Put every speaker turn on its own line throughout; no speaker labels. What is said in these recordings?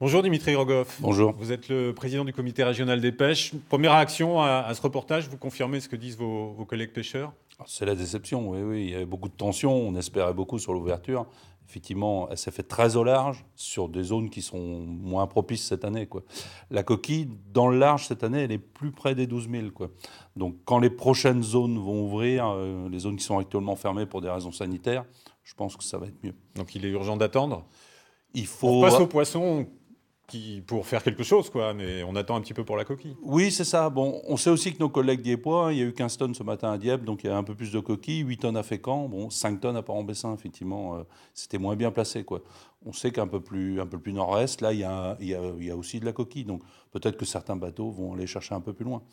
Bonjour Dimitri Rogoff.
Bonjour.
Vous êtes le président du comité régional des pêches. Première réaction à ce reportage, vous confirmez ce que disent vos collègues pêcheurs?
C'est la déception, oui, oui. Il y avait beaucoup de tensions, on espérait beaucoup sur l'ouverture. Effectivement, elle s'est faite très au large sur des zones qui sont moins propices cette année, quoi. La coquille, dans le large, cette année, elle est plus près des 12 000, quoi. Donc quand les prochaines zones vont ouvrir, les zones qui sont actuellement fermées pour des raisons sanitaires, je pense que ça va être mieux.
Donc il est urgent d'attendre.
Il
On
faut
repasse aux poissons pour faire quelque chose, quoi, mais on attend un petit peu pour la coquille.
Oui, c'est ça. Bon, on sait aussi que nos collègues diepois, il y a eu 15 tonnes ce matin à Dieppe, donc il y a un peu plus de coquilles, 8 tonnes à Fécamp, bon, 5 tonnes à Port-en-Bessin, effectivement, c'était moins bien placé, quoi. On sait qu'un peu plus nord-est, là, il y a aussi de la coquille, donc peut-être que certains bateaux vont aller chercher un peu plus loin.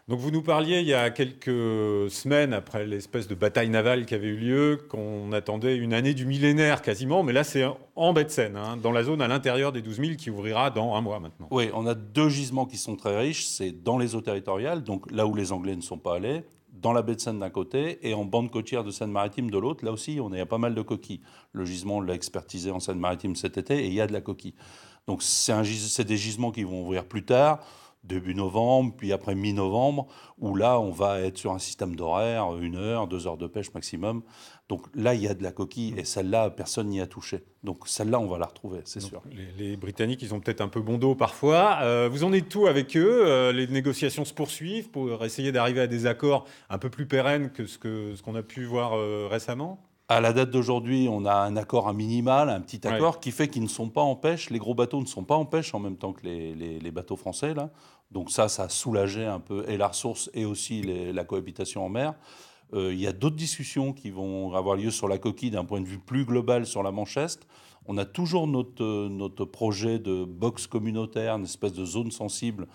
Donc vous nous parliez il y a quelques semaines, après l'espèce de bataille navale qui avait eu lieu, qu'on attendait une année du millénaire quasiment, mais là c'est en baie de Seine, hein, dans la zone à l'intérieur des 12 000 qui ouvrira dans un mois maintenant.
Oui, on a deux gisements qui sont très riches, c'est dans les eaux territoriales, donc là où les Anglais ne sont pas allés, dans la baie de Seine d'un côté et en bande côtière de Seine-Maritime de l'autre. Là aussi, on a pas mal de coquilles. Le gisement, on l'a expertisé en Seine-Maritime cet été et il y a de la coquille. Donc c'est des gisements qui vont ouvrir plus tard, début novembre, puis après mi-novembre, où là, on va être sur un système d'horaire, 1 heure, 2 heures de pêche maximum. Donc là, il y a de la coquille et celle-là, personne n'y a touché. Donc celle-là, on va la retrouver, c'est
Donc,
sûr.
les Britanniques, ils ont peut-être un peu bon dos parfois. Vous en êtes où avec eux? Les négociations se poursuivent pour essayer d'arriver à des accords un peu plus pérennes que ce qu'on a pu voir récemment?
À la date d'aujourd'hui, on a un accord à minimal, un petit
Ouais.
accord qui fait qu'ils ne sont pas en pêche. Les gros bateaux ne sont pas en pêche en même temps que les bateaux français, là. Donc ça a soulagé un peu et la ressource et aussi la cohabitation en mer. Il y a d'autres discussions qui vont avoir lieu sur la coquille d'un point de vue plus global sur la Manche Est. On a toujours notre projet de box communautaire, une espèce de zone sensible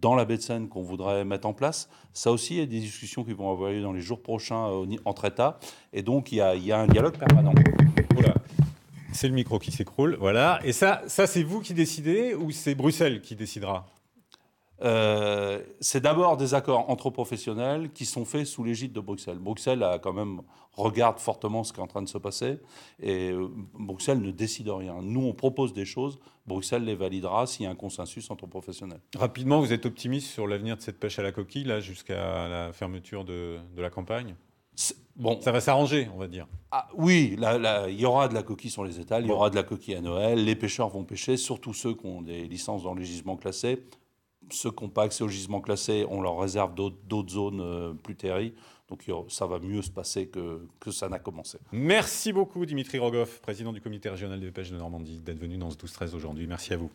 dans la baie de Seine qu'on voudrait mettre en place. Ça aussi, il y a des discussions qui vont avoir lieu dans les jours prochains entre États. Et donc, il y a un dialogue permanent.
Oula, c'est le micro qui s'écroule, voilà. Et ça c'est vous qui décidez ou c'est Bruxelles qui décidera?
C'est d'abord des accords entre professionnels qui sont faits sous l'égide de Bruxelles. Bruxelles a quand même regarde fortement ce qui est en train de se passer et Bruxelles ne décide rien. Nous, on propose des choses, Bruxelles les validera s'il y a un consensus entre professionnels.
Rapidement, vous êtes optimiste sur l'avenir de cette pêche à la coquille, là, jusqu'à la fermeture de la campagne?
Bon,
Ça va s'arranger, on va dire.
oui, il y aura de la coquille sur les étals, il y
Bon.
aura de la coquille à Noël, les pêcheurs vont pêcher, surtout ceux qui ont des licences dans les gisements classés. Ceux qui n'ont pas accès aux gisements classés, on leur réserve d'autres zones plus terries. Donc ça va mieux se passer que ça n'a commencé.
Merci beaucoup, Dimitri Rogoff, président du comité régional de pêche de Normandie, d'être venu dans ce 12-13 aujourd'hui. Merci à vous.